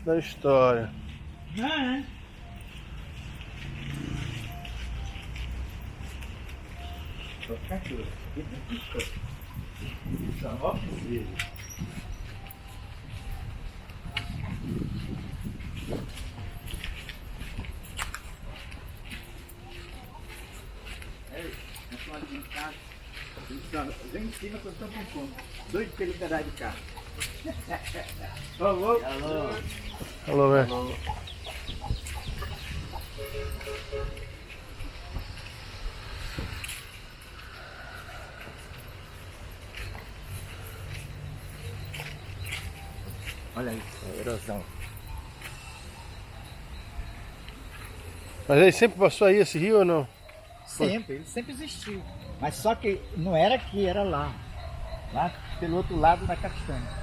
da história. É. Vem em cima que eu estou com fome. Doido pelo pedaço de carne. Alô? Alô? Alô, velho. Olha aí, a erosão. Mas aí sempre passou aí esse rio ou não? Sempre, ele sempre existiu. Mas só que não era aqui, era lá. Lá pelo outro lado da castanha.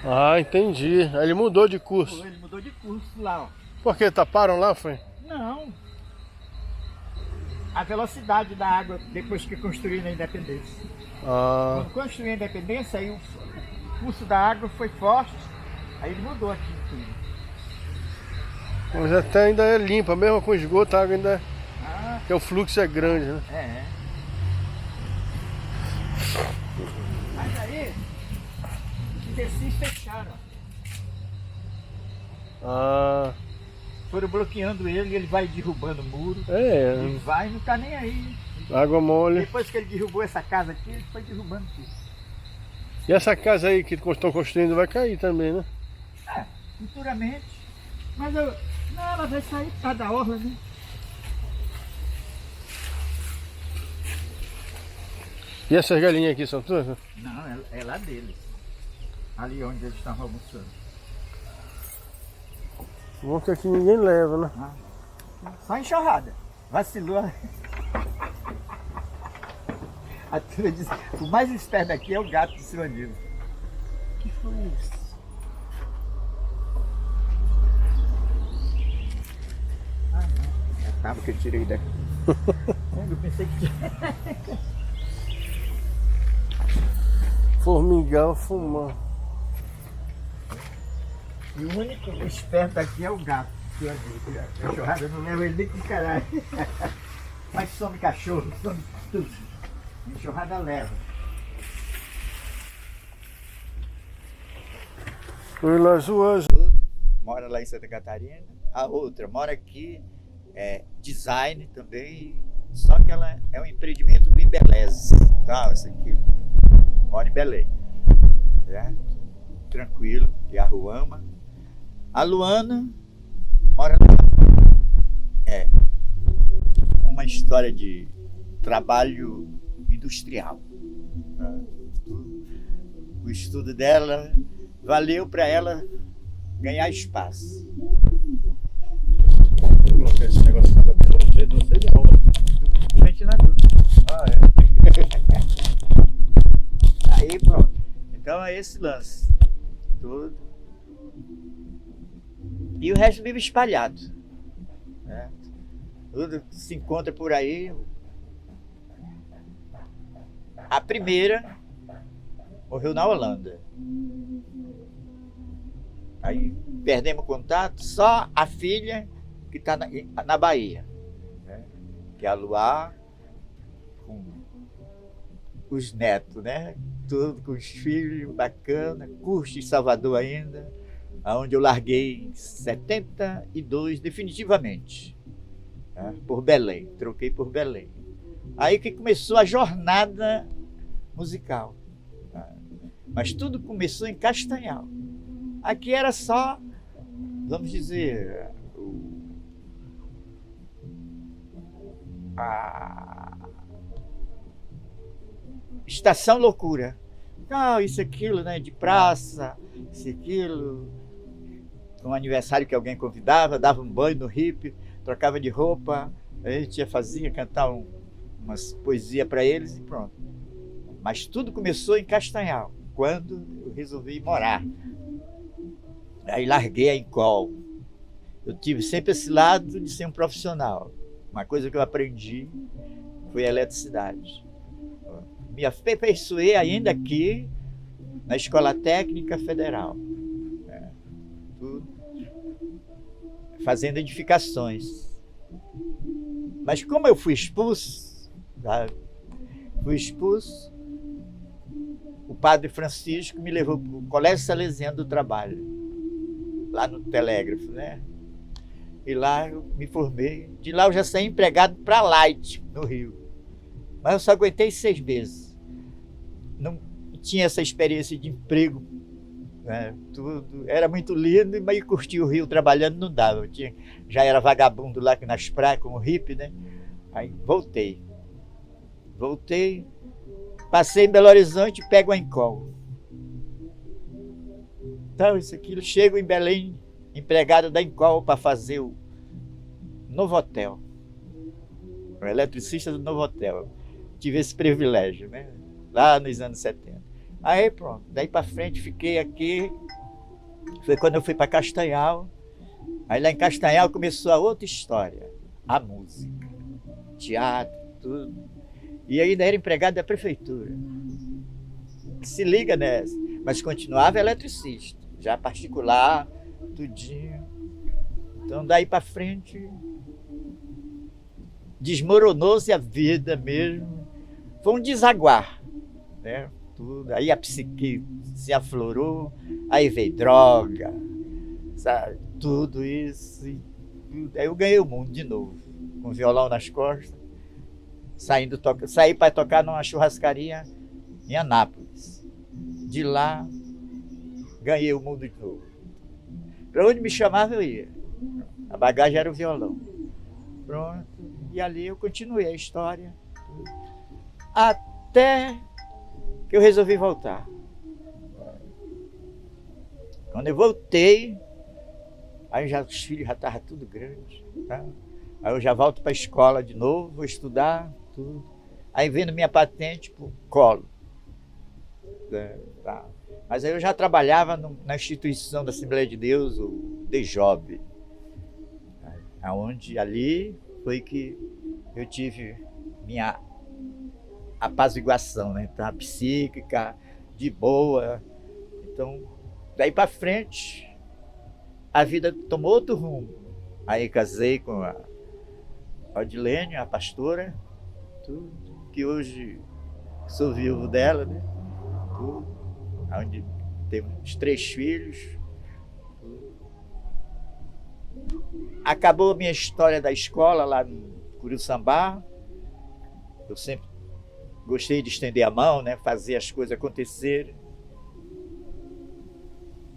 Ah, entendi. Aí ele mudou de curso. Ele mudou de curso lá, ó. Por que? Taparam lá, foi? Não. A velocidade da água depois que construíram a Independência. Ah, Quando construiu a Independência, aí o curso da água foi forte. Aí ele mudou aqui tudo. mas até ainda é limpa, mesmo com esgoto, a água ainda é... Ah, Porque o fluxo é grande, né? é. Mas aí, os descidos fecharam. Ah, Foram bloqueando ele e ele vai derrubando o muro. é. Ele vai e não tá nem aí. Água mole. Depois que ele derrubou essa casa aqui, ele foi derrubando tudo. E essa casa aí que estão construindo vai cair também, né? É, futuramente. Mas eu. Não, ela vai sair por causa da orla, né? E essas galinhas aqui são tuas? Não, é lá deles. Ali onde eles estavam almoçando. Bom que aqui ninguém leva, né? Ah, só enxurrada. Vacilou. A turma diz, o mais esperto daqui é o gato do seu amigo. O que foi isso? Ah, não. É a tábua que eu tirei daqui. Eu pensei que tinha. Formigal fumando. E o único esperto aqui é o gato. Que eu digo. A cachorrada não leva ele nem com caralho. Mas some cachorro, some tudo. A enxurrada leva. Foi lá zoando. Mora lá em Santa Catarina. A outra mora aqui, é design também, só que ela é um empreendimento do Embeleze. Tá, essa aqui mora em Belém. Certo? Tranquilo, e a Ruama. A Luana mora lá. É uma história de trabalho industrial. Tá? O estudo dela valeu para ela ganhar espaço. Vou colocar esse negócio na cabeça. Não sei não. Ventilador. Ah, é. Aí pronto. Então é esse lance. Tudo. E o resto vive espalhado. Né? Tudo que se encontra por aí. A primeira morreu na Holanda. Aí perdemos contato, só a filha que está na Bahia. Né? Que é a Luar, com os netos, né? Tudo com os filhos, bacana, curso em Salvador ainda, onde eu larguei em 72 definitivamente, né? Por Belém, troquei por Belém. Aí que começou a jornada musical, né? Mas tudo começou em Castanhal. Aqui era só, vamos dizer, a Estação Loucura. Não, isso, aquilo, né? De praça, isso, aquilo. Um aniversário que alguém convidava, dava um banho no hippie, trocava de roupa, a gente ia fazia, cantar umas poesias para eles e pronto. Mas tudo começou em Castanhal, quando eu resolvi morar. Aí larguei a Encol. Eu tive sempre esse lado de ser um profissional. Uma coisa que eu aprendi foi a eletricidade. Me aperfeiçoei ainda aqui na Escola Técnica Federal. tudo, fazendo edificações. Mas como eu fui expulso, sabe? Fui expulso, o padre Francisco me levou para o Colégio Salesiano do Trabalho, lá no Telégrafo, né? E lá eu me formei. De lá eu já saí empregado para a Light, no Rio. Mas eu só aguentei 6 meses. Não tinha essa experiência de emprego, né? Tudo era muito lindo, mas curtir o Rio trabalhando não dava. Já era vagabundo lá nas praias, como hippie, né? Aí voltei, passei em Belo Horizonte e pego a Encol. Então, isso aqui, chego em Belém, empregado da Encol para fazer o Novotel, o eletricista do Novotel. Tive esse privilégio, né? Lá nos anos 70. Aí pronto, daí para frente fiquei aqui. Foi quando eu fui para Castanhal. Aí lá em Castanhal começou a outra história, a música, teatro, tudo. E ainda era empregado da prefeitura. Se liga nessa. Mas continuava eletricista, já particular, tudinho. Então daí para frente desmoronou-se a vida mesmo. Foi um desaguar, né? Tudo. Aí a psique se aflorou, aí veio droga, sabe? Tudo isso. Aí eu ganhei o mundo de novo, com o violão nas costas, saí para tocar numa churrascaria em Anápolis. De lá, ganhei o mundo de novo. Para onde me chamava eu ia. A bagagem era o violão. Pronto. E ali eu continuei a história. Até que eu resolvi voltar. Quando eu voltei, aí os filhos já estavam tudo grandes. Tá? Aí eu já volto para a escola de novo, vou estudar, tudo. Aí vendo minha patente pro colo. Tá? Mas aí eu já trabalhava na instituição da Assembleia de Deus, o DJOB. Onde ali foi que eu tive minha apaziguação, né? Então, a psíquica, de boa. Então, daí para frente, a vida tomou outro rumo. Aí casei com a Odilene, a pastora, tudo, que hoje sou viúvo dela, né? Tudo, onde temos 3 filhos. Tudo. Acabou a minha história da escola lá no Curuçambá. Eu sempre gostei de estender a mão, né? Fazer as coisas acontecerem.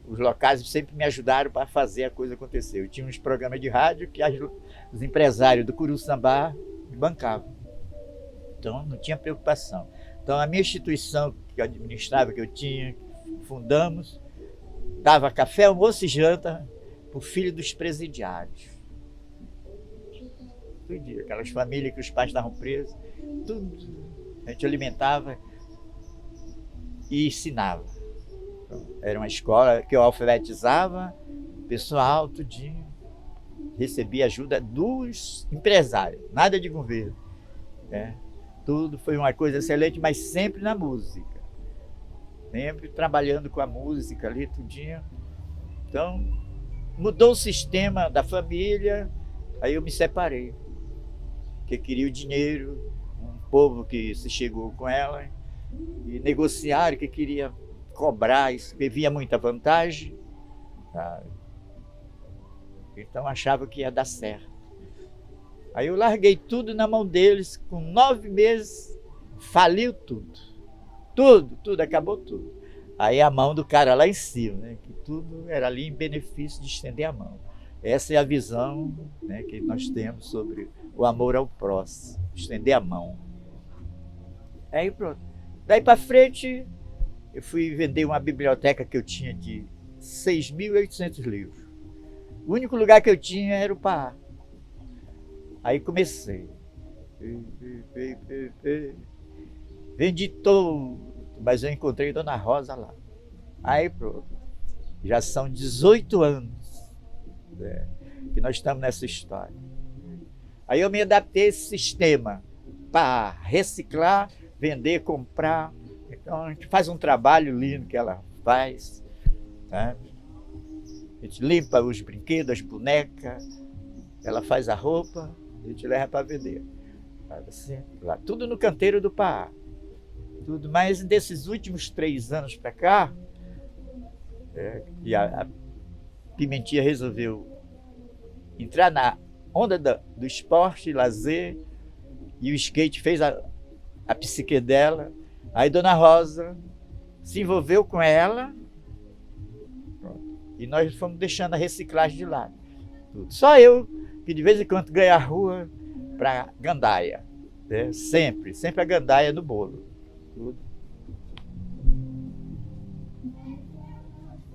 Os locais sempre me ajudaram para fazer a coisa acontecer. Eu tinha uns programas de rádio que os empresários do Curuçambá me bancavam. Então não tinha preocupação. Então a minha instituição que eu administrava, que eu tinha, fundamos, dava café, almoço e janta para o filho dos presidiários. Todo dia, aquelas famílias que os pais estavam presos, tudo a gente alimentava e ensinava. Então, era uma escola que eu alfabetizava o pessoal, tudinho. Recebia ajuda dos empresários, nada de governo. Né? Tudo foi uma coisa excelente, mas sempre na música. Sempre trabalhando com a música ali, tudinho. Então, mudou o sistema da família, aí eu me separei. Porque queria o dinheiro, um povo que se chegou com ela, e negociaram que queria cobrar, isso, que via muita vantagem. Tá? Então achava que ia dar certo. Aí eu larguei tudo na mão deles, com 9 meses, faliu tudo. Tudo, acabou tudo. Aí a mão do cara lá em cima, né? Que tudo era ali em benefício de estender a mão. Essa é a visão, né, que nós temos sobre o amor ao próximo, estender a mão. Aí pronto. Daí para frente, eu fui vender uma biblioteca que eu tinha de 6.800 livros. O único lugar que eu tinha era o Pará. Aí comecei. Vendi todo, mas eu encontrei Dona Rosa lá. Aí pronto. Já são 18 anos, né, que nós estamos nessa história. Aí eu me adaptei a esse sistema para reciclar, vender, comprar. Então a gente faz um trabalho lindo que ela faz, né? A gente limpa os brinquedos, as bonecas, ela faz a roupa, a gente leva para vender. Assim, lá, tudo no canteiro do Pará. Tudo. Mas desses últimos 3 anos para cá, e a Pimentinha resolveu entrar na onda do esporte, lazer, e o skate fez a psique dela. Aí Dona Rosa se envolveu com ela, e nós fomos deixando a reciclagem de lado. Tudo. Só eu, que de vez em quando ganho a rua para gandaia. Né? Sempre a gandaia no bolo. Tudo.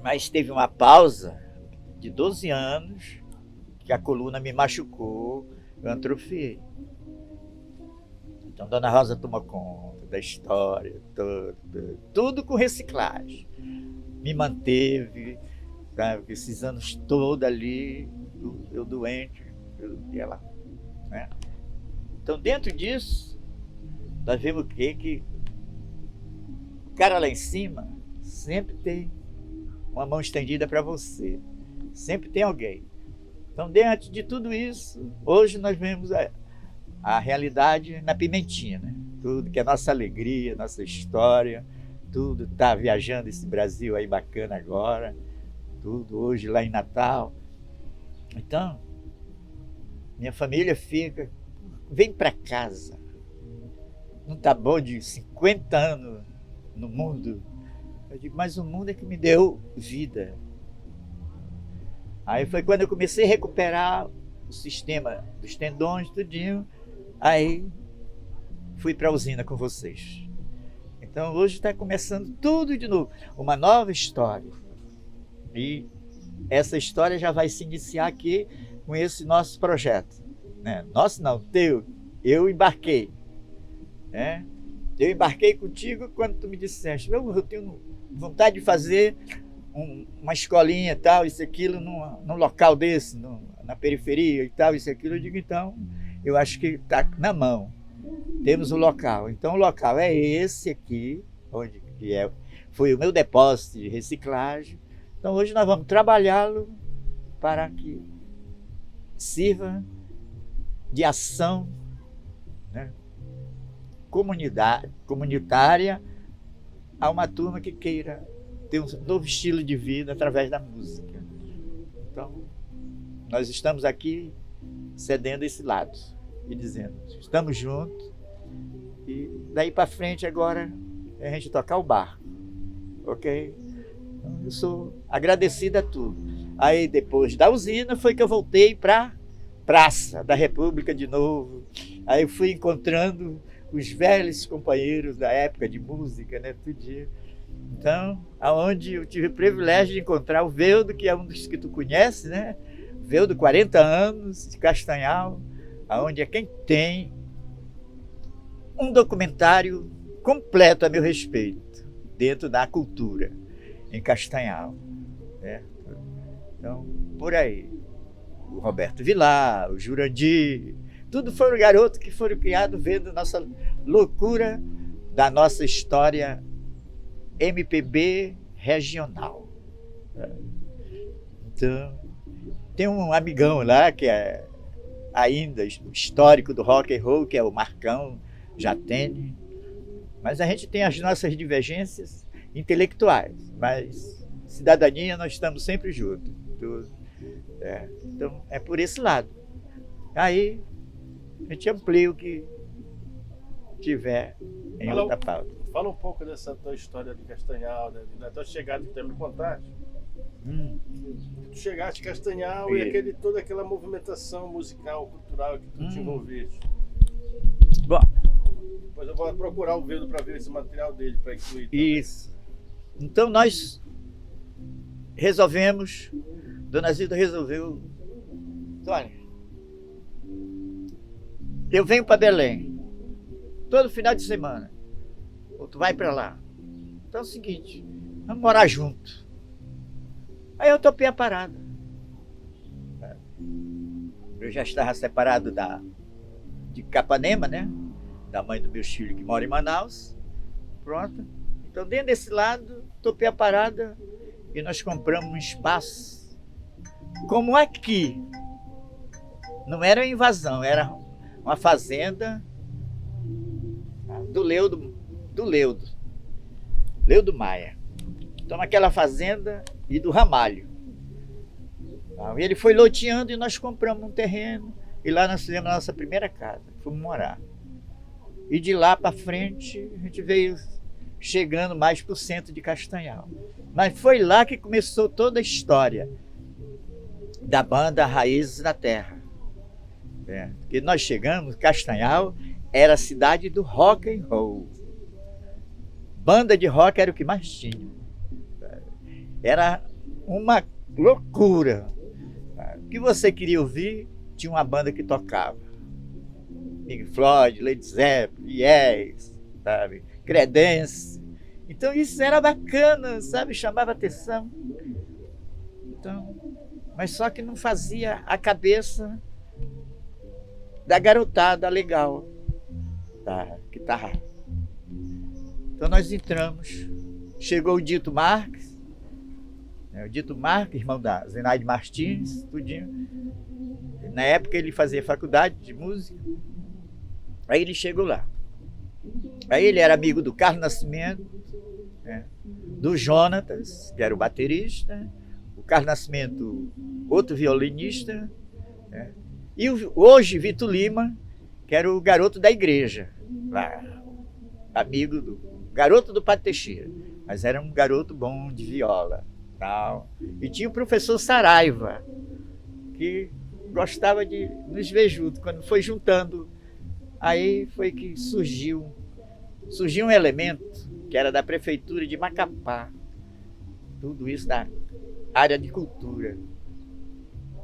Mas teve uma pausa de 12 anos, que a coluna me machucou, eu atrofiei. Então Dona Rosa tomou conta da história, tudo com reciclagem. Me manteve, sabe, esses anos todos ali, eu doente, e ela, né? Então dentro disso, nós vemos que o cara lá em cima sempre tem uma mão estendida para você, sempre tem alguém. Então diante de tudo isso, hoje nós vemos a realidade na Pimentinha, né? Tudo que é nossa alegria, nossa história, tudo tá viajando esse Brasil aí bacana agora, tudo hoje lá em Natal. Então, minha família fica, vem para casa. Não tá bom de 50 anos no mundo? Eu digo, mas o mundo é que me deu vida. Aí foi quando eu comecei a recuperar o sistema dos tendões, tudinho. Aí fui para a usina com vocês. Então hoje está começando tudo de novo, uma nova história. E essa história já vai se iniciar aqui com esse nosso projeto. Né? Nosso não, teu. Eu embarquei. Né? Eu embarquei contigo quando tu me disseste, eu tenho vontade de fazer uma escolinha tal, isso, aquilo, num local desse, na periferia e tal, isso, aquilo. Eu digo, então, eu acho que está na mão. Temos o local. Então, o local é esse aqui, onde foi o meu depósito de reciclagem. Então, hoje nós vamos trabalhá-lo para que sirva de ação, né, comunitária a uma turma que queira ter um novo estilo de vida através da música. Então, nós estamos aqui cedendo esse lado e dizendo, estamos juntos, e daí para frente agora é a gente tocar o barco, ok? Então, eu sou agradecido a tudo. Aí depois da usina foi que eu voltei para Praça da República de novo. Aí eu fui encontrando os velhos companheiros da época de música, né, tudinho. Então, aonde eu tive o privilégio de encontrar o Veldo, que é um dos que tu conhece, né? Veldo, 40 anos, de Castanhal, aonde é quem tem um documentário completo a meu respeito, dentro da cultura, em Castanhal. Né? Então, por aí. O Roberto Vilar, o Jurandir, tudo foram garotos que foram criados vendo nossa loucura da nossa história MPB regional. Então, tem um amigão lá que é ainda histórico do rock and roll, que é o Marcão Jatene, mas a gente tem as nossas divergências intelectuais, mas cidadania nós estamos sempre juntos. Então é por esse lado. Aí a gente amplia o que tiver em outra pauta. Fala um pouco dessa tua história de Castanhal, né? Da tua chegada que tu me contaste. Tu chegaste em Castanhal e toda aquela movimentação musical, cultural que tu te envolveste. Bom, depois eu vou procurar o Veldo para ver esse material dele, para incluir também. Isso. Então nós resolvemos, Dona Zilda resolveu, olha, eu venho para Belém todo final de semana, ou tu vai para lá. Então é o seguinte, vamos morar junto. Aí eu topei a parada. Eu já estava separado de Capanema, né? Da mãe do meu filho que mora em Manaus. Pronto. Então dentro desse lado, topei a parada e nós compramos um espaço como aqui não era invasão, era uma fazenda do Leudo Maia. Então, aquela fazenda e do Ramalho. E ele foi loteando e nós compramos um terreno e lá nós fizemos a nossa primeira casa, fomos morar. E de lá para frente a gente veio chegando mais para o centro de Castanhal. Mas foi lá que começou toda a história da banda Raízes da Terra. Porque nós chegamos, Castanhal era a cidade do rock and roll. Banda de rock era o que mais tinha. Era uma loucura. O que você queria ouvir, tinha uma banda que tocava. Pink Floyd, Led Zeppelin, Yes, sabe? Creedence. Então isso era bacana, sabe? Chamava atenção. Então, mas só que não fazia a cabeça da garotada legal, tá? Que tá. Então nós entramos. Chegou o Dito Marques, o Dito Marques, irmão da Zenaide Martins, tudinho. Na época ele fazia faculdade de música. Aí ele chegou lá. Aí ele era amigo do Carlos Nascimento, do Jonatas, que era o baterista, o Carlos Nascimento, outro violinista, e hoje Vitor Lima, que era o garoto da igreja, lá, amigo do garoto do Padre Teixeira, mas era um garoto bom de viola. Tal. E tinha o professor Saraiva, que gostava de nos ver juntos. Quando foi juntando, aí foi que surgiu um elemento que era da prefeitura de Macapá, tudo isso da área de cultura.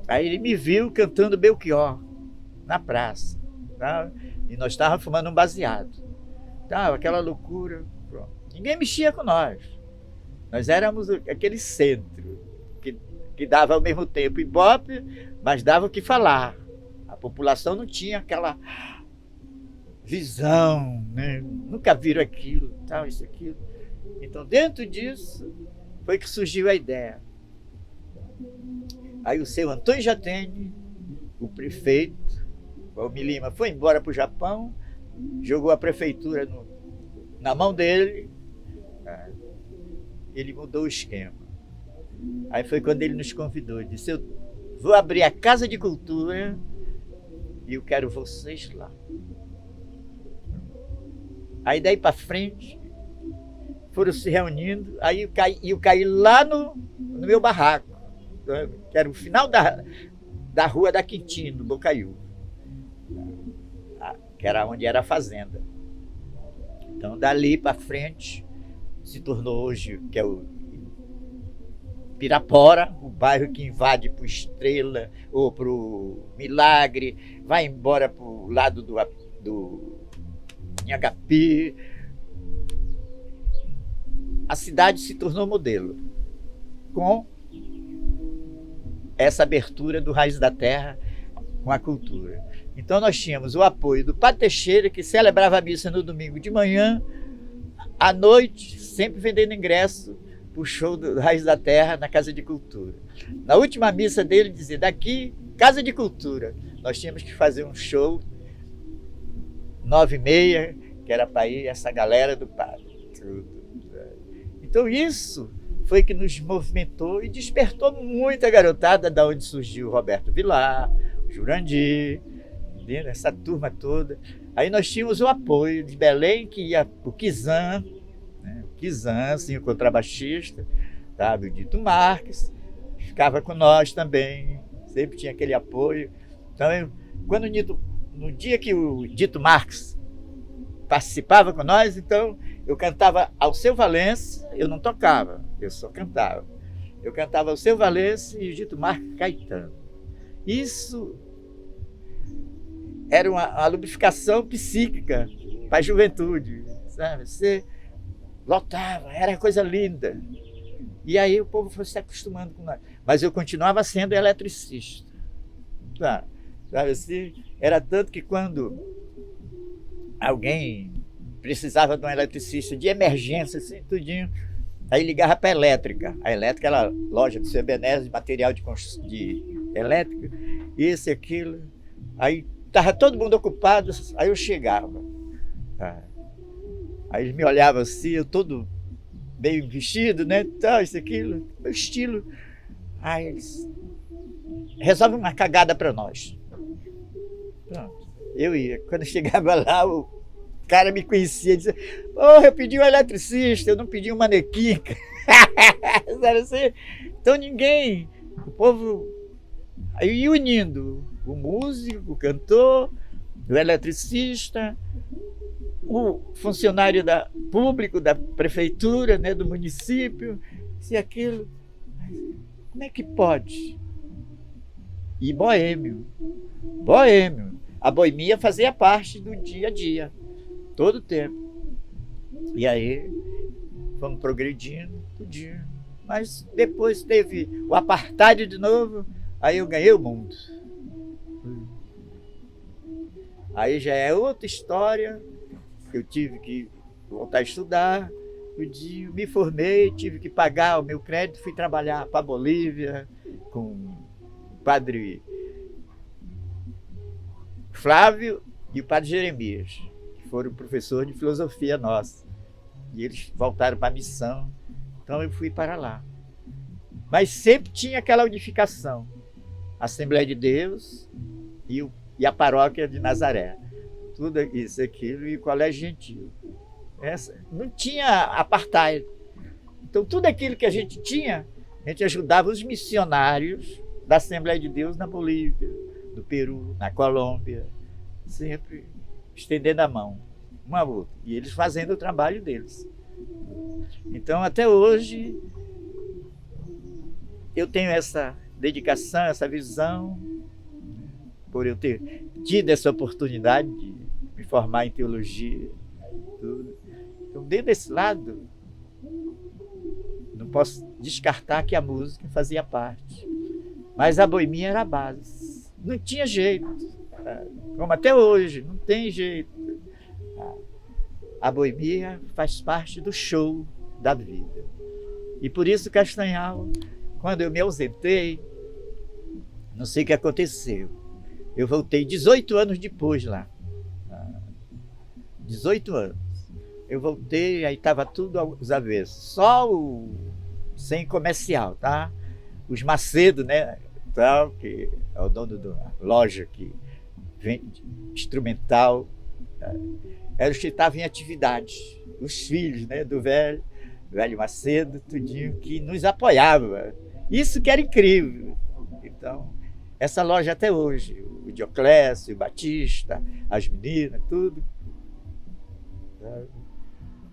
Aí ele me viu cantando Belchior na praça, tá? E nós estávamos fumando um baseado, tá? Aquela loucura. Pronto. Ninguém mexia com nós. Nós éramos aquele centro que dava ao mesmo tempo ibope, mas dava o que falar. A população não tinha aquela visão, né? Nunca viram aquilo, tal, isso, aquilo. Então, dentro disso, foi que surgiu a ideia. Aí o seu Antônio Jatene, o prefeito, o Almir Lima, foi embora para o Japão, jogou a prefeitura na mão dele, ele mudou o esquema. Aí foi quando ele nos convidou, ele disse, eu vou abrir a Casa de Cultura e eu quero vocês lá. Aí daí para frente, foram se reunindo, aí eu caí lá no meu barraco, que era o final da rua da Quintino, Bocaiúva, que era onde era a fazenda. Então dali para frente, se tornou hoje, que é o Pirapora, o bairro que invade para o Estrela ou para o Milagre, vai embora para o lado do Inhangapi. A cidade se tornou modelo com essa abertura do Raiz da Terra com a cultura. Então nós tínhamos o apoio do Padre Teixeira, que celebrava a missa no domingo de manhã, à noite, sempre vendendo ingresso para o show do Raiz da Terra na Casa de Cultura. Na última missa dele dizia, daqui, Casa de Cultura. Nós tínhamos que fazer um show 9h30, que era para ir essa galera do padre. Então isso foi que nos movimentou e despertou muita garotada, da onde surgiu o Roberto Vilar, o Jurandir, essa turma toda. Aí nós tínhamos o apoio de Belém, que ia o Kizan, né? O Kizan, assim, o contrabaixista, sabe? O Dito Marques, ficava com nós também, sempre tinha aquele apoio. Então, no dia que o Dito Marques participava com nós, então eu cantava Alceu Valença, eu não tocava, eu só cantava. Eu cantava Alceu Valença e o Dito Marques Caetano. Isso era uma lubrificação psíquica para a juventude, sabe? Você lotava, era coisa linda. E aí o povo foi se acostumando com nós. Mas eu continuava sendo eletricista. Sabe assim? Era tanto que quando alguém precisava de um eletricista de emergência, assim, tudinho, Aí ligava para a elétrica. A elétrica era a loja do seu Ebenezer de material de elétrica, isso e aquilo. Aí estava todo mundo ocupado, aí eu chegava. Aí eles me olhavam assim, eu todo bem vestido, né? Tal, isso, aquilo, meu estilo. Aí eles resolvem uma cagada para nós. Pronto. Eu ia. Quando eu chegava lá, o cara me conhecia e dizia: "Oh, eu pedi um eletricista, eu não pedi um manequim." Assim. Então ninguém, o povo aí unindo o músico, o cantor, o eletricista, o funcionário público da prefeitura, né, do município, isso e aquilo. Como é que pode? E boêmio. A boemia fazia parte do dia a dia, todo o tempo. E aí fomos progredindo, tudinho. Mas depois teve o apartheid de novo, aí eu ganhei o mundo. Aí já é outra história, eu tive que voltar a estudar, me formei, tive que pagar o meu crédito, fui trabalhar para a Bolívia com o padre Flávio e o padre Jeremias, que foram professores de filosofia nossa. E eles voltaram para a missão, então eu fui para lá. Mas sempre tinha aquela unificação. Assembleia de Deus e a paróquia de Nazaré. Tudo isso, aquilo, e o colégio gentil. Não tinha apartheid. Então tudo aquilo que a gente tinha, a gente ajudava os missionários da Assembleia de Deus na Bolívia, no Peru, na Colômbia, sempre estendendo a mão, um ao outro, e eles fazendo o trabalho deles. Então, até hoje, eu tenho essa dedicação, essa visão, por eu ter tido essa oportunidade de me formar em teologia, tudo. Então, dentro desse lado, não posso descartar que a música fazia parte, mas a boemia era a base. Não tinha jeito, como até hoje, não tem jeito. A boemia faz parte do show da vida. E por isso, Castanhal, quando eu me ausentei, não sei o que aconteceu. Eu voltei 18 anos depois lá. 18 anos. Eu voltei, aí estava tudo aos avessos. Só o sem comercial, tá? Os Macedo, né? Tal, que é o dono da loja que vende instrumental. Era os que estavam em atividade. Os filhos, né, do velho Macedo, tudinho, que nos apoiava. Isso que era incrível. Então, essa loja até hoje, o Dioclésio, o Batista, as meninas, tudo,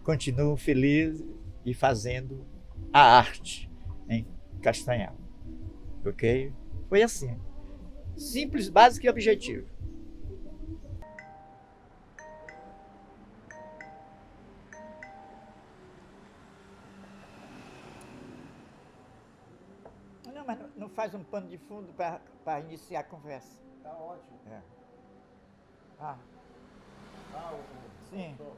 continuam felizes e fazendo a arte em Castanhal. Ok? Foi assim. Simples, básico e objetivo. Não, mas não faz um pano de fundo para iniciar a conversa. Tá ótimo. É. Sim. Vou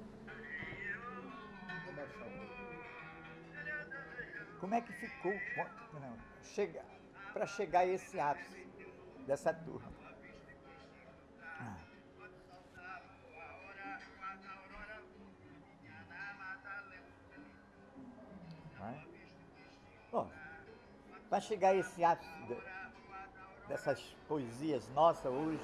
baixar um pouquinho. Como é que ficou para chegar a esse ápice dessa turma? Bom, para chegar a esse ápice dessas poesias nossas hoje,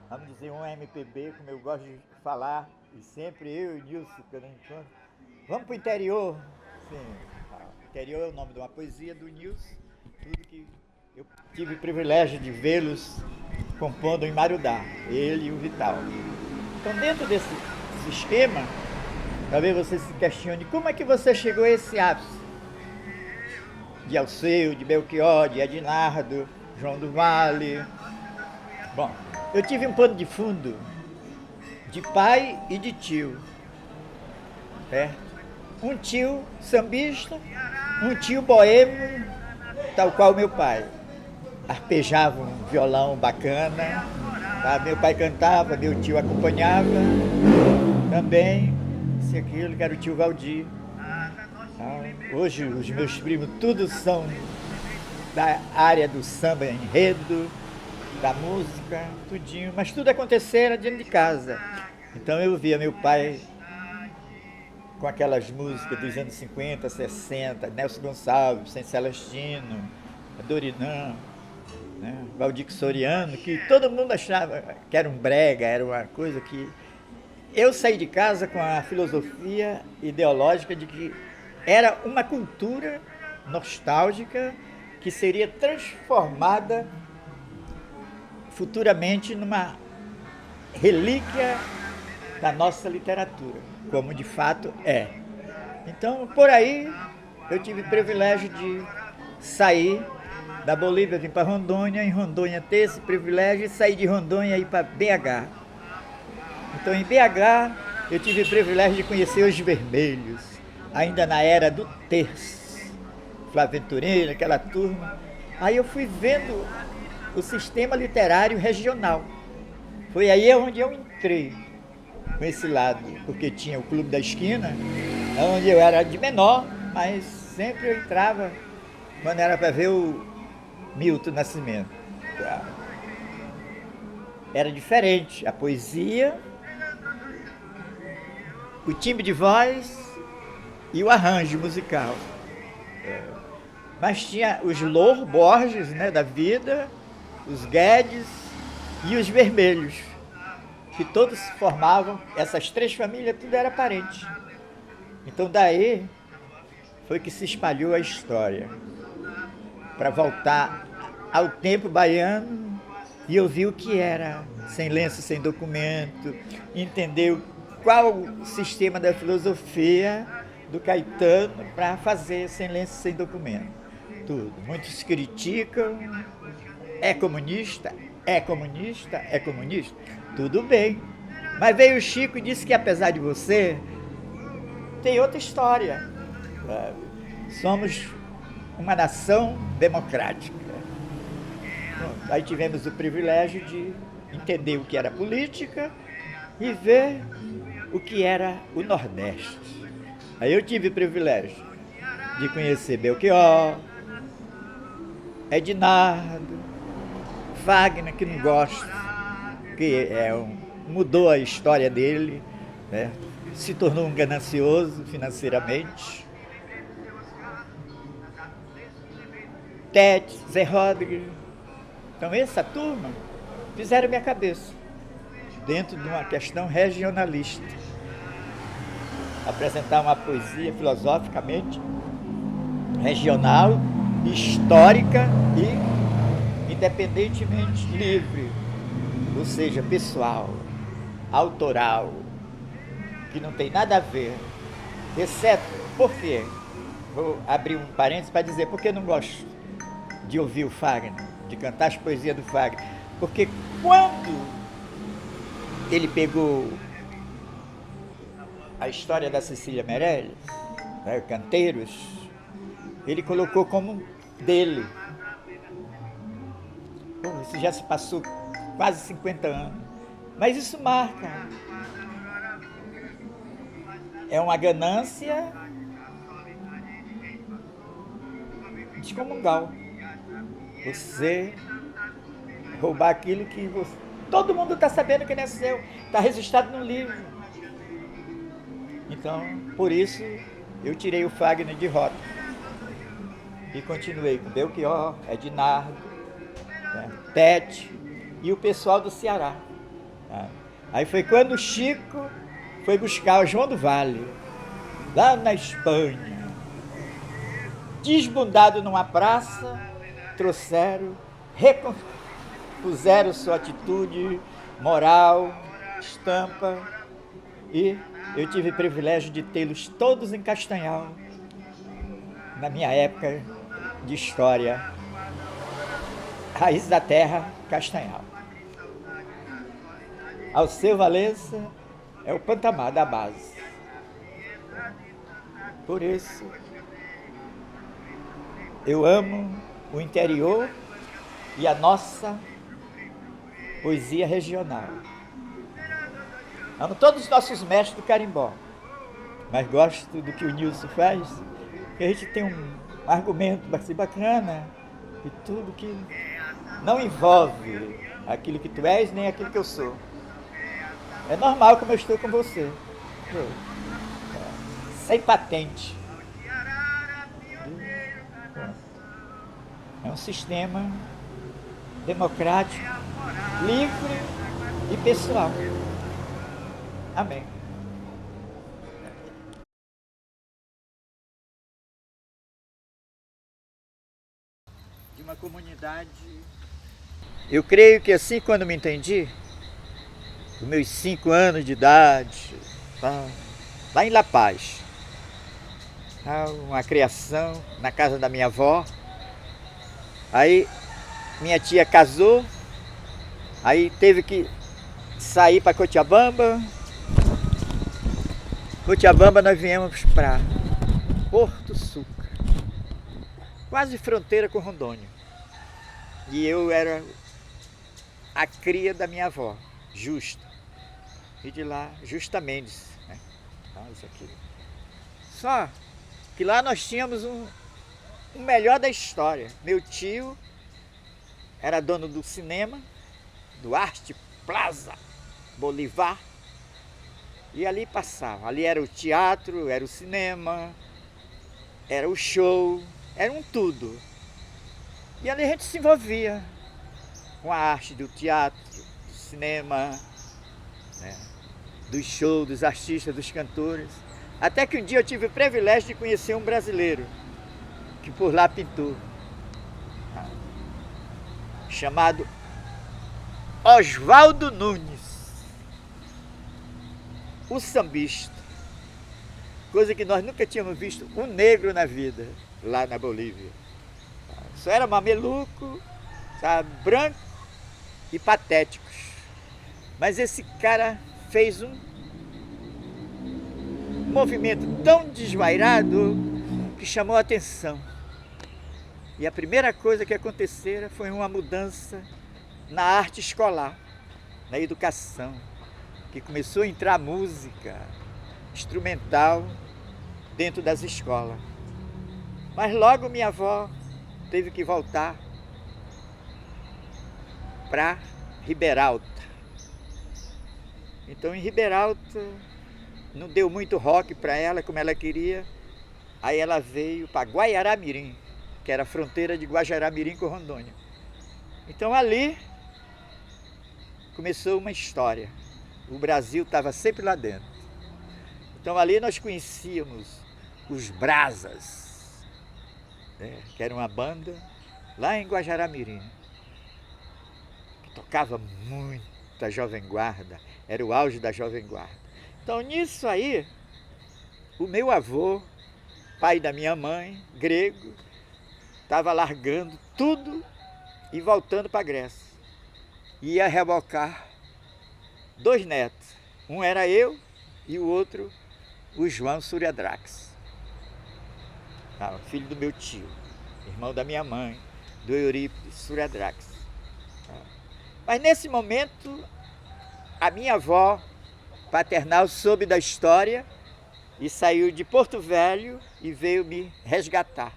vamos dizer um MPB, como eu gosto de falar, e sempre eu e o Nilson, quando eu encontro, vamos para o interior. Sim, interior é o nome de uma poesia do Nilson, tudo que eu tive o privilégio de vê-los compondo em Marudá, ele e o Vital. Então, dentro desse esquema, talvez você se questione como é que você chegou a esse ápice de Alceu, de Belchior, de Ednardo, João do Vale. Bom, eu tive um pano de fundo de pai e de tio, certo? Um tio sambista, um tio boêmio, tal qual meu pai. Arpejava um violão bacana, tá? Meu pai cantava, meu tio acompanhava também, se aquilo, que era o tio Valdir. Tá? Hoje os meus primos todos são da área do samba enredo, da música, tudinho, mas tudo acontecia dentro de casa. Então eu via meu pai com aquelas músicas dos anos 50, 60, Nelson Gonçalves, Vicente Celestino, Dorinã, né, Valdir Soriano, que todo mundo achava que era um brega, era uma coisa que... Eu saí de casa com a filosofia ideológica de que era uma cultura nostálgica que seria transformada futuramente numa relíquia da nossa literatura, como de fato é. Então, por aí, eu tive o privilégio de sair da Bolívia, vim para Rondônia, em Rondônia ter esse privilégio e sair de Rondônia e ir para BH. Então, em BH, eu tive o privilégio de conhecer os Vermelhos, ainda na era do terço, Flávio Venturini, aquela turma. Aí eu fui vendo o sistema literário regional. Foi aí onde eu entrei com esse lado, porque tinha o Clube da Esquina, onde eu era de menor, mas sempre eu entrava quando era para ver o Milton Nascimento. Era diferente, a poesia, o timbre de voz e o arranjo musical. Mas tinha os Louro Borges, né, da vida, os Guedes e os Vermelhos, que todos formavam, essas três famílias, tudo era parente. Então daí foi que se espalhou a história, para voltar ao tempo baiano e ouvir o que era sem lenço, sem documento, entender qual o sistema da filosofia do Caetano para fazer sem lenço, sem documento. Tudo. Muitos criticam, é comunista, é comunista, é comunista. Tudo bem. Mas veio o Chico e disse que apesar de você, tem outra história. Somos uma nação democrática. Bom, aí tivemos o privilégio de entender o que era política e ver o que era o Nordeste. Aí eu tive o privilégio de conhecer Belchior, Ednardo, Wagner, que não gosto, que mudou a história dele, né? Se tornou um ganancioso financeiramente. Tete, Zé Rodrigues. Então essa turma fizeram minha cabeça, dentro de uma questão regionalista. Apresentar uma poesia filosoficamente regional, histórica e independentemente livre, ou seja, pessoal, autoral, que não tem nada a ver, exceto, por quê? Vou abrir um parênteses para dizer por que eu não gosto de ouvir o Fagner, de cantar as poesias do Fagner, porque quando ele pegou a história da Cecília Meirelles, né, Canteiros, ele colocou como dele. Pô, isso já se passou quase 50 anos. Mas isso marca. É uma ganância descomunal. Você roubar aquilo que você... Todo mundo está sabendo que não é seu. Está registrado no livro. Então, por isso, eu tirei o Fagner de rota. E continuei com Belchior, Ednardo, né, Tete e o pessoal do Ceará. Tá? Aí foi quando o Chico foi buscar o João do Vale, lá na Espanha. Desbundado numa praça, trouxeram, repuseram sua atitude moral, estampa, e eu tive o privilégio de tê-los todos em Castanhal, na minha época de história, Raiz da Terra, Castanhal. Alceu Valença é o Pantamá da base. Por isso, eu amo o interior e a nossa poesia regional. Amo todos os nossos mestres do carimbó, mas gosto do que o Nilson faz, que a gente tem um argumento bacana e tudo que não envolve aquilo que tu és nem aquilo que eu sou. É normal como eu estou com você. Sem patente. É um sistema democrático, livre e pessoal. Amém. De uma comunidade. Eu creio que assim, quando me entendi, com meus 5 anos de idade, lá em La Paz, uma criação na casa da minha avó. Aí minha tia casou, aí teve que sair para Cochabamba. Cochabamba nós viemos para Porto Sucre, quase fronteira com Rondônia. E eu era a cria da minha avó, Justa. E de lá, Justa Mendes, né? Então, isso aqui. Só que lá nós tínhamos o melhor da história. Meu tio era dono do cinema, do Arte Plaza Bolivar. E ali passava. Ali era o teatro, era o cinema, era o show, era um tudo. E ali a gente se envolvia com a arte do teatro, do cinema, né? Do show, dos artistas, dos cantores. Até que um dia eu tive o privilégio de conhecer um brasileiro que por lá pintou, chamado Oswaldo Nunes, o sambista. Coisa que nós nunca tínhamos visto um negro na vida, lá na Bolívia. Só era mameluco, sabe, branco e patéticos. Mas esse cara fez um movimento tão desvairado que chamou a atenção. E a primeira coisa que acontecera foi uma mudança na arte escolar, na educação, que começou a entrar música instrumental dentro das escolas. Mas logo minha avó teve que voltar para Riberalta. Então em Riberalta não deu muito rock para ela como ela queria. Aí ela veio para Guajará-Mirim, que era a fronteira de Guajará-Mirim com Rondônia. Então ali começou uma história. O Brasil estava sempre lá dentro. Então ali nós conhecíamos os Brasas, né, que era uma banda lá em Guajará-Mirim, que tocava muita Jovem Guarda, era o auge da Jovem Guarda. Então nisso aí, o meu avô, pai da minha mãe, grego, estava largando tudo e voltando para a Grécia. Ia rebocar 2 netos. Um era eu e o outro o João Suriadrax, filho do meu tio, irmão da minha mãe, do Eurípides Suriadrax. Mas nesse momento, a minha avó paternal soube da história e saiu de Porto Velho e veio me resgatar.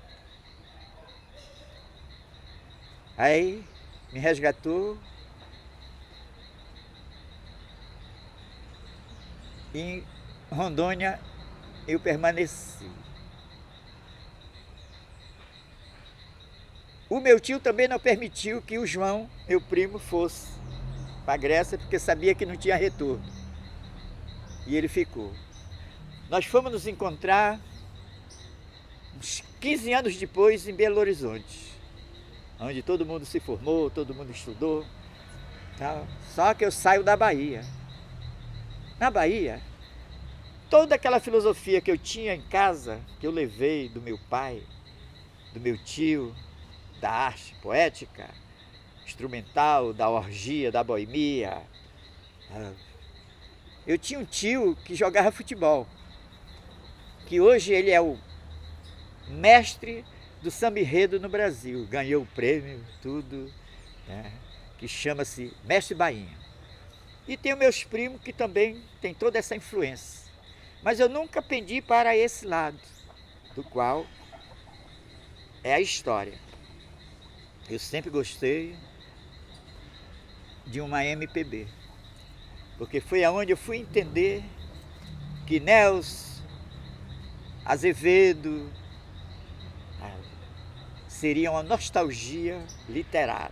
Aí me resgatou. Em Rondônia eu permaneci. O meu tio também não permitiu que o João, meu primo, fosse para a Grécia, porque sabia que não tinha retorno. E ele ficou. Nós fomos nos encontrar uns 15 anos depois em Belo Horizonte, onde todo mundo se formou, todo mundo estudou. Tá? Só que eu saio da Bahia. Na Bahia, toda aquela filosofia que eu tinha em casa, que eu levei do meu pai, do meu tio, da arte poética, instrumental, da orgia, da boemia. Eu tinha um tio que jogava futebol, que hoje ele é o mestre do samba-enredo no Brasil, ganhou o prêmio, tudo, né? Que chama-se Mestre Bainha. E tenho meus primos que também têm toda essa influência. Mas eu nunca pendi para esse lado, do qual é a história. Eu sempre gostei de uma MPB, porque foi aonde eu fui entender que Nelson, Azevedo seria uma nostalgia literária,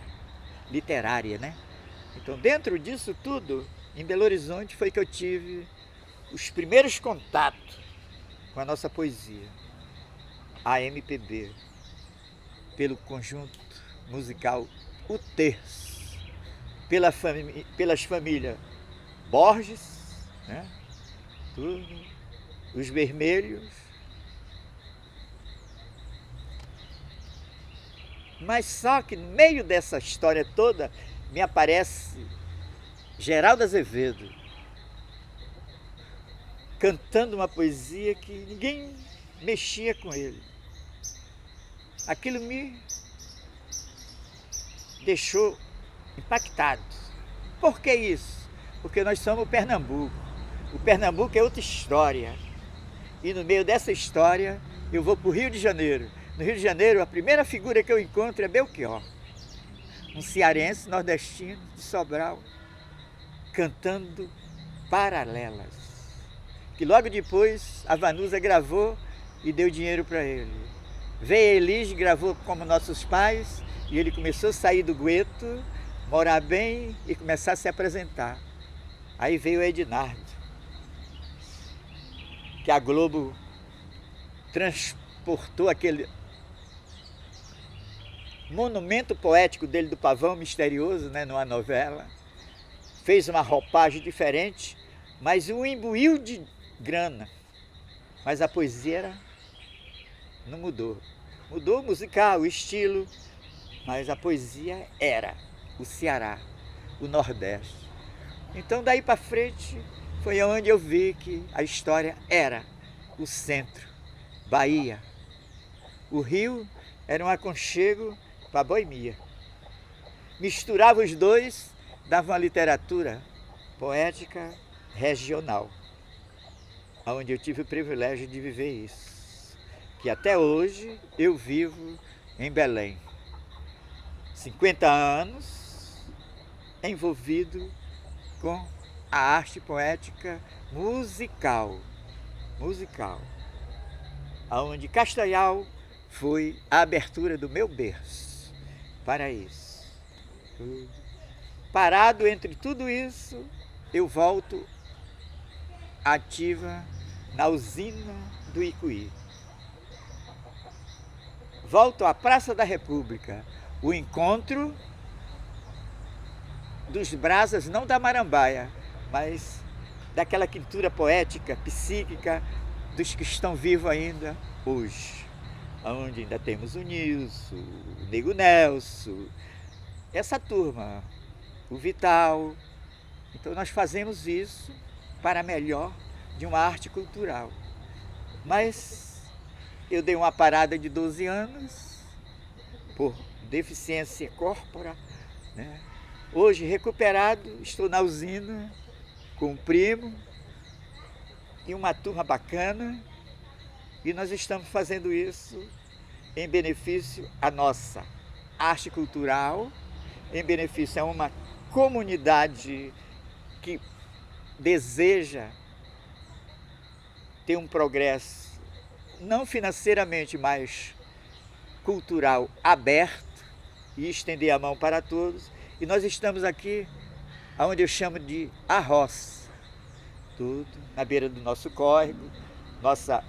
né? Então, dentro disso tudo, em Belo Horizonte foi que eu tive os primeiros contatos com a nossa poesia, a MPB, pelo conjunto musical O Terço, pelas famílias Borges, né? Tudo, os Vermelhos. Mas só que no meio dessa história toda me aparece Geraldo Azevedo cantando uma poesia que ninguém mexia com ele. Aquilo me deixou impactado. Por que isso? Porque nós somos o Pernambuco. O Pernambuco é outra história. E no meio dessa história eu vou para o Rio de Janeiro. No Rio de Janeiro, a primeira figura que eu encontro é Belchior, um cearense nordestino de Sobral, cantando Paralelas, que logo depois a Vanusa gravou e deu dinheiro para ele. Veio a Elis, gravou Como Nossos Pais, e ele começou a sair do gueto, morar bem e começar a se apresentar. Aí veio o Ednardo, que a Globo transportou aquele monumento poético dele do Pavão Misterioso, né, numa novela. Fez uma roupagem diferente, mas o imbuiu de grana. Mas a poesia não mudou. Mudou o musical, o estilo, mas a poesia era o Ceará, o Nordeste. Então daí para frente foi onde eu vi que a história era o centro, Bahia. O Rio era um aconchego para a boemia. Misturava os dois, dava uma literatura poética regional, onde eu tive o privilégio de viver isso, que até hoje eu vivo em Belém. 50 anos envolvido com a arte poética musical, onde Castanhal foi a abertura do meu berço para isso. Parado entre tudo isso, eu volto ativa na usina do Icuí. Volto à Praça da República, o encontro dos brasas, não da Marambaia, mas daquela quintura poética, psíquica, dos que estão vivos ainda hoje. Onde ainda temos o Nilson, o Nego Nelson, essa turma, o Vital. Então nós fazemos isso para melhor de uma arte cultural. Mas eu dei uma parada de 12 anos por deficiência corpórea, né? Hoje recuperado, estou na usina com um primo e uma turma bacana, e nós estamos fazendo isso em benefício à nossa arte cultural, em benefício a uma comunidade que deseja ter um progresso, não financeiramente, mas cultural aberto, e estender a mão para todos. E nós estamos aqui, onde eu chamo de a roça, tudo na beira do nosso córrego, nossa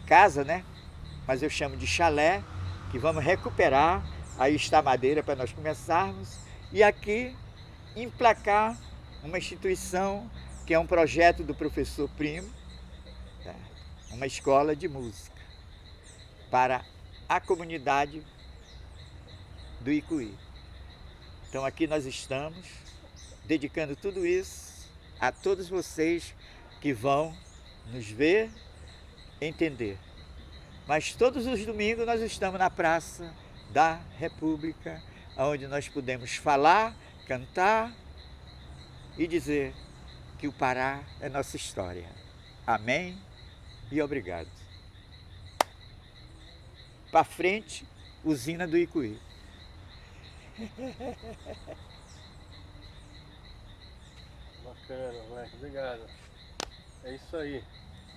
casa, né? Mas eu chamo de chalé, que vamos recuperar. Aí está a madeira para nós começarmos. E aqui emplacar uma instituição que é um projeto do professor Primo, tá? Uma escola de música para a comunidade do Icuí. Então aqui nós estamos dedicando tudo isso a todos vocês que vão nos ver, entender. Mas todos os domingos nós estamos na Praça da República, onde nós podemos falar, cantar e dizer que o Pará é nossa história. Amém e obrigado. para frente, usina do Icuí. Bacana, moleque. Obrigado. É isso aí.